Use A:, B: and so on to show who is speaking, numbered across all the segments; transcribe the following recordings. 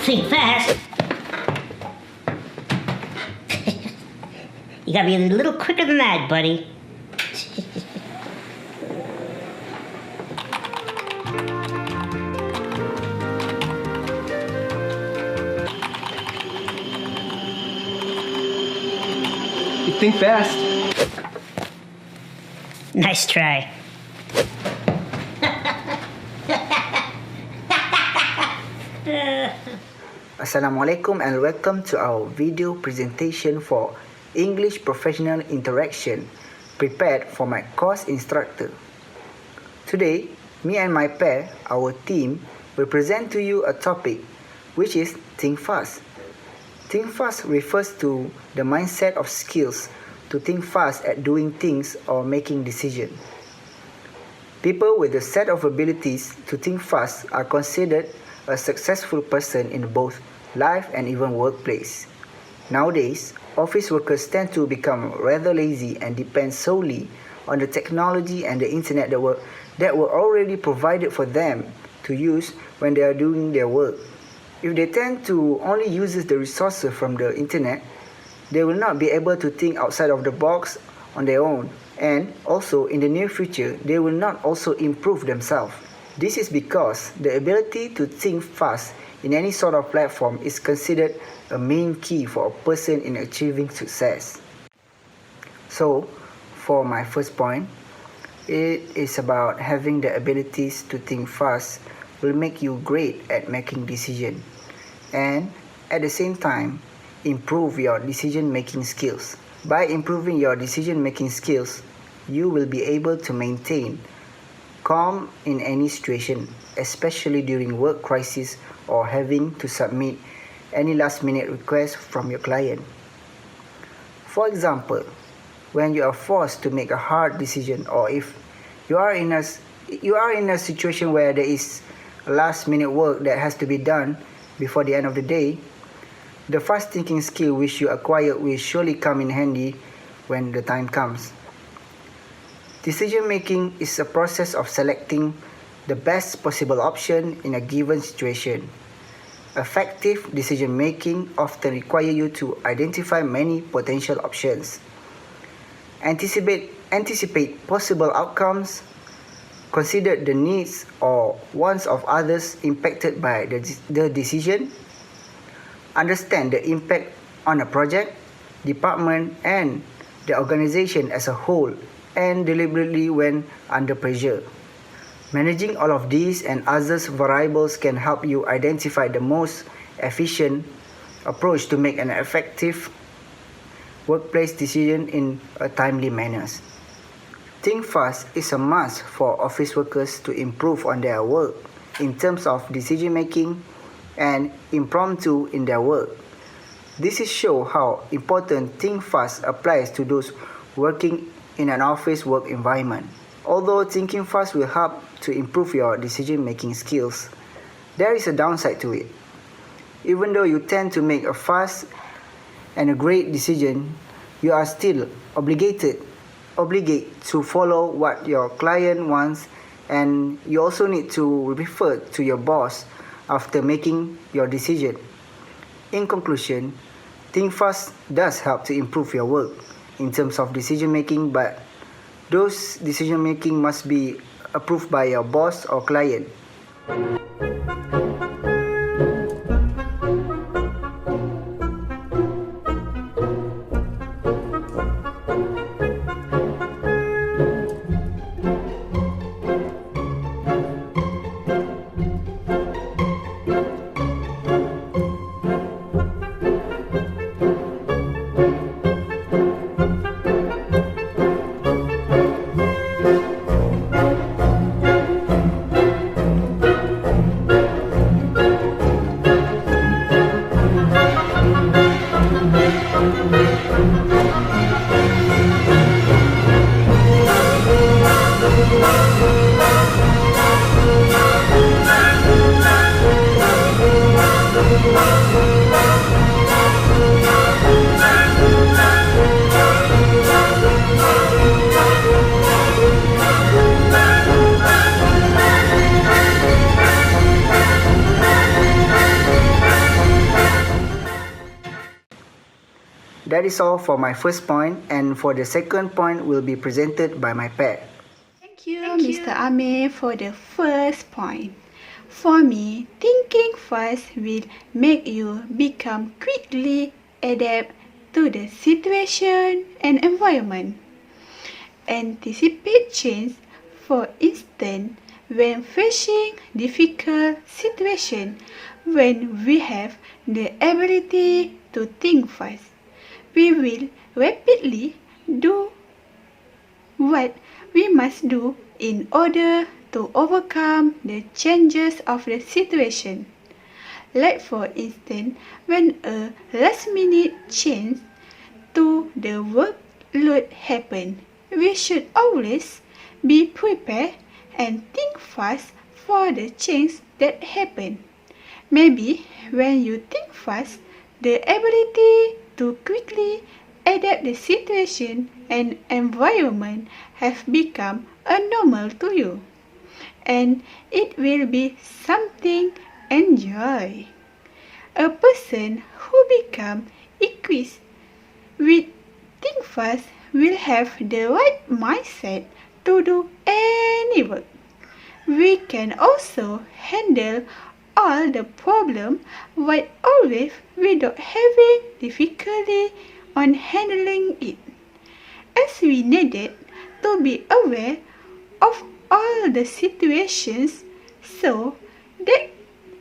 A: Think fast. You gotta be a little quicker than that, buddy.
B: You think fast.
A: Nice try.
C: Assalamualaikum and welcome to our video presentation for English Professional Interaction prepared for my course instructor. Today, me and my pair, our team, will present to you a topic which is think fast. Think fast refers to the mindset of skills to think fast at doing things or making decisions. People with a set of abilities to think fast are considered a successful person in both life and even workplace. Nowadays, office workers tend to become rather lazy and depend solely on the technology and the internet that were already provided for them to use when they are doing their work. If they tend to only use the resources from the internet, they will not be able to think outside of the box on their own, and also in the near future, they will not also improve themselves. This is because the ability to think fast in any sort of platform is considered a main key for a person in achieving success. So, for my first point, it is about having the abilities to think fast will make you great at making decisions and at the same time improve your decision-making skills. By improving your decision-making skills, you will be able to maintain calm in any situation, especially during work crisis or having to submit any last-minute request from your client. For example, when you are forced to make a hard decision, or if you are in a situation where there is a last-minute work that has to be done before the end of the day, the fast thinking skill which you acquired will surely come in handy when the time comes. Decision making is a process of selecting the best possible option in a given situation. Effective decision making often requires you to identify many potential options, anticipate possible outcomes, consider the needs or wants of others impacted by the decision, understand the impact on a project, department, and the organization as a whole, and deliberately when under pressure. Managing all of these and other variables can help you identify the most efficient approach to make an effective workplace decision in a timely manner. Think fast is a must for office workers to improve on their work in terms of decision making and impromptu in their work. This is show how important think fast applies to those working in an office work environment. Although thinking fast will help to improve your decision making skills, there is a downside to it. Even though you tend to make a fast and a great decision, you are still obligated to follow what your client wants, and you also need to refer to your boss after making your decision. In conclusion, think fast does help to improve your work in terms of decision making, but those decision making must be approved by your boss or client. is all for my first point, and for the second point will be presented by my pair.
D: Thank you, Mr. AMIR, for the first point. For me, thinking fast will make you become quickly adapt to the situation and environment. Anticipate change, for instance, when facing difficult situation, when we have the ability to think fast, we will rapidly do what we must do in order to overcome the changes of the situation. Like for instance, when a last-minute change to the workload happens, we should always be prepared and think fast for the change that happen. Maybe when you think fast, the ability to quickly adapt the situation and environment have become a normal to you, and it will be something enjoy. A person who become equipped with think fast will have the right mindset to do any work. We can also handle all the problem while always without having difficulty on handling it, as we needed to be aware of all the situations so that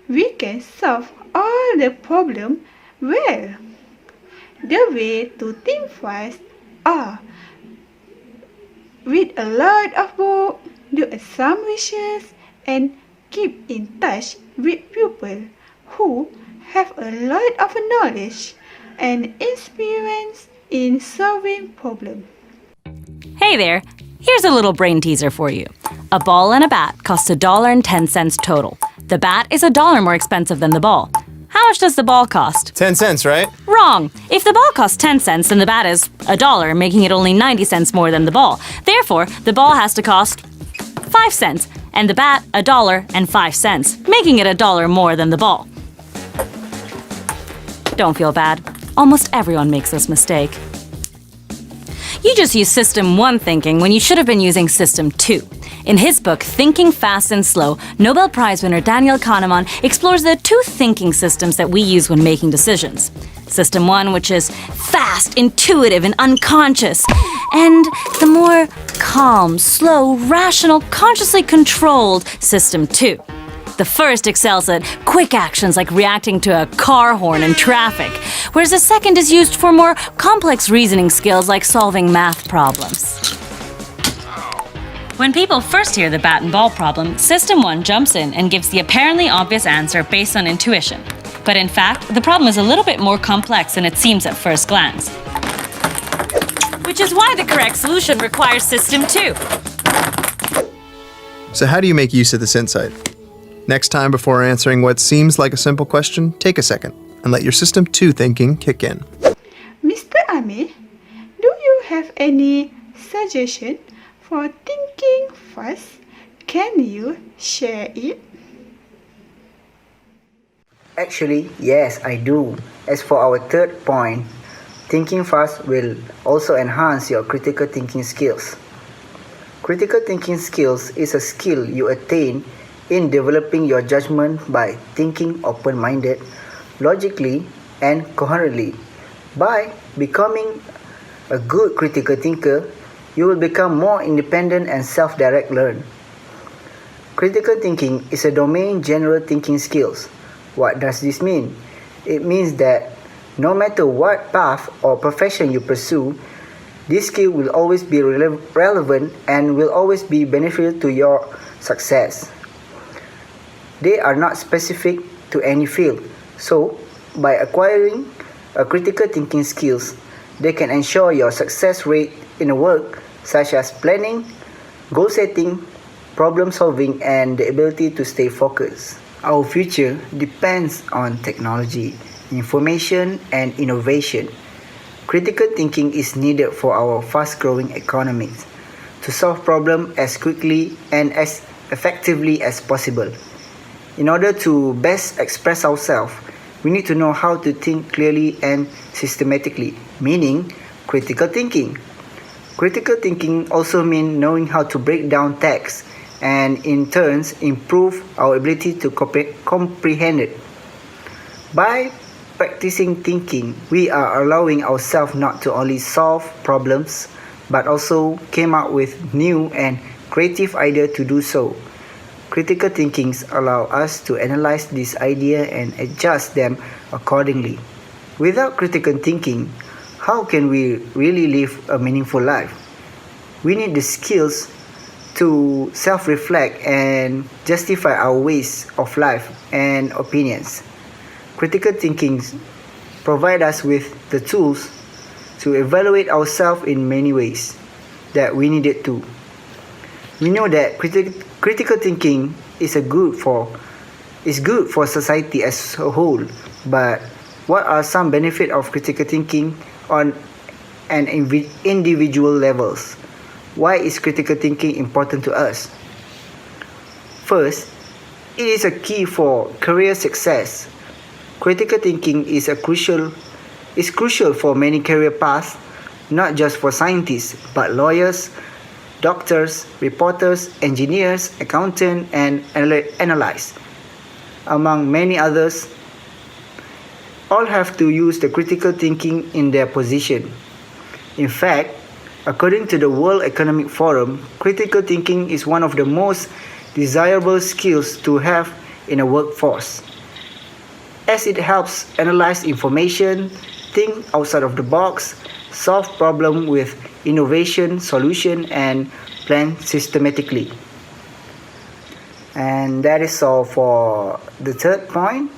D: we can solve all the problem well. The way to think fast are read a lot of books, do some research, and keep in touch with people who have a lot of knowledge and experience in solving problems.
E: Hey there! Here's a little brain teaser for you. A ball and a bat cost $1.10 total. The bat is $1 more expensive than the ball. How much does the ball cost?
F: 10 cents, right?
E: Wrong! If the ball costs 10 cents, then the bat is $1, making it only 90 cents more than the ball. Therefore, the ball has to cost 5 cents, and the bat $1.05, making it $1 more than the ball. Don't feel bad. Almost everyone makes this mistake. You just used System 1 thinking when you should have been using System 2. In his book, Thinking Fast and Slow, Nobel Prize winner Daniel Kahneman explores the two thinking systems that we use when making decisions. System 1, which is fast, intuitive, and unconscious, and the more calm, slow, rational, consciously controlled System 2. The first excels at quick actions like reacting to a car horn in traffic, whereas the second is used for more complex reasoning skills like solving math problems. When people first hear the bat and ball problem, System 1 jumps in and gives the apparently obvious answer based on intuition. But in fact, the problem is a little bit more complex than it seems at first glance. Which is why the correct solution requires System 2.
F: So how do you make use of this insight? Next time, before answering what seems like a simple question, take a second and let your System 2 thinking kick in.
D: Mr. AMIR, do you have any suggestion for thinking fast? Can you share it?
C: Actually, yes, I do. As for our third point, thinking fast will also enhance your critical thinking skills. Critical thinking skills is a skill you attain in developing your judgment by thinking open-minded, logically, and coherently. By becoming a good critical thinker, you will become more independent and self-direct learn. Critical thinking is a domain general thinking skills. What does this mean? It means that no matter what path or profession you pursue, this skill will always be relevant and will always be beneficial to your success. They are not specific to any field, so by acquiring a critical thinking skills, they can ensure your success rate in a work such as planning, goal setting, problem solving, and the ability to stay focused. Our future depends on technology, information, and innovation. Critical thinking is needed for our fast-growing economies to solve problems as quickly and as effectively as possible. In order to best express ourselves, we need to know how to think clearly and systematically, meaning critical thinking. Critical thinking also means knowing how to break down text and in turn improve our ability to comprehend it. By practicing thinking, we are allowing ourselves not to only solve problems but also came up with new and creative ideas to do so. Critical thinking allows us to analyze this idea and adjust them accordingly. Without critical thinking, how can we really live a meaningful life? We need the skills to self-reflect and justify our ways of life and opinions. Critical thinking provides us with the tools to evaluate ourselves in many ways that we needed to. We know that critical thinking is good for society as a whole, but what are some benefits of critical thinking on an individual levels? Why is critical thinking important to us? First, it is a key for career success. Critical thinking is crucial for many career paths, not just for scientists, but lawyers, doctors, reporters, engineers, accountants, and analysts, among many others. All have to use the critical thinking in their position. In fact, according to the World Economic Forum, critical thinking is one of the most desirable skills to have in a workforce, as it helps analyze information, think outside of the box, solve problems with innovation, solution, and plan systematically. And that is all for the third point.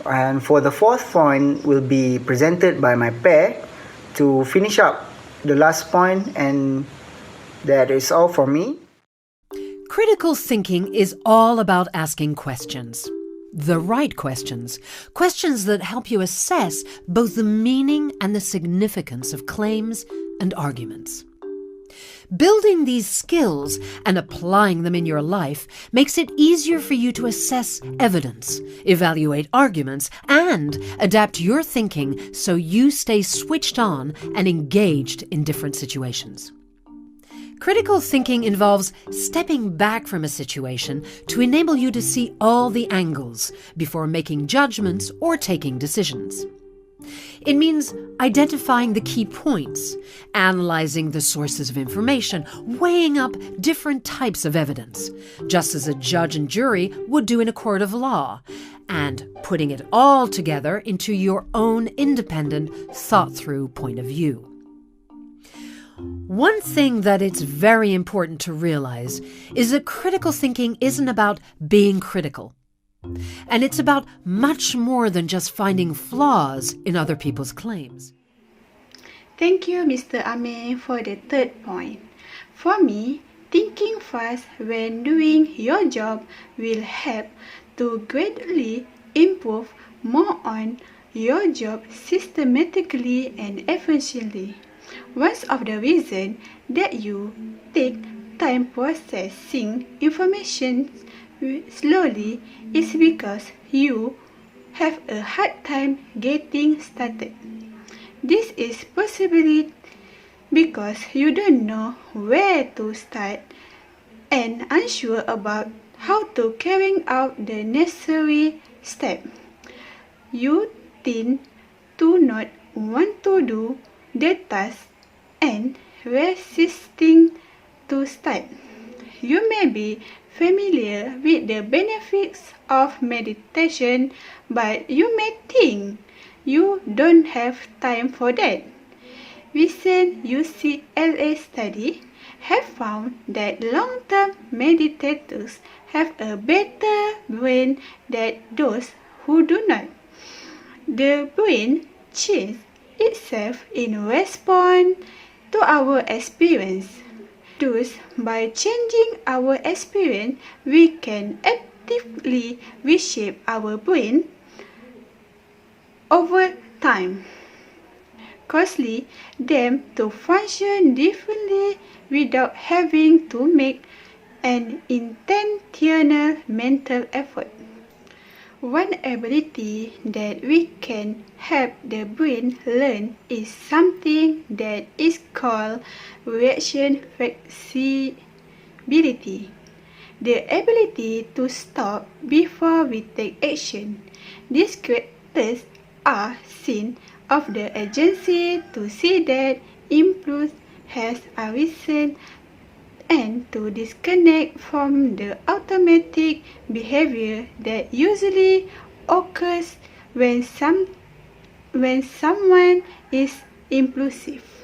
C: And for the fourth point will be presented by my pair to finish up the last point, and that is all for me.
G: Critical thinking is all about asking questions. The right questions. Questions that help you assess both the meaning and the significance of claims and arguments. Building these skills and applying them in your life makes it easier for you to assess evidence, evaluate arguments, and adapt your thinking so you stay switched on and engaged in different situations. Critical thinking involves stepping back from a situation to enable you to see all the angles before making judgments or taking decisions. It means identifying the key points, analyzing the sources of information, weighing up different types of evidence, just as a judge and jury would do in a court of law, and putting it all together into your own independent, thought-through point of view. One thing that it's very important to realize is that critical thinking isn't about being critical. And it's about much more than just finding flaws in other people's claims.
D: Thank you, Mr. AMIR, for the third point. For me, thinking fast when doing your job will help to greatly improve more on your job systematically and efficiently. One of the reasons that you take time processing information slowly is because you have a hard time getting started. This is possibly because you don't know where to start and unsure about how to carry out the necessary steps. You tend to not want to do the task and resisting to start. You may be familiar with the benefits of meditation, but you may think you don't have time for that. Recent UCLA study have found that long-term meditators have a better brain than those who do not. The brain changes itself in response to our experience. Thus, by changing our experience, we can actively reshape our brain over time, causing them to function differently without having to make an intentional mental effort. One ability that we can help the brain learn is something that is called reaction flexibility, the ability to stop before we take action. These characters are seen of the agency to see that impulse has arisen and to disconnect from the automatic behavior that usually occurs when someone is impulsive.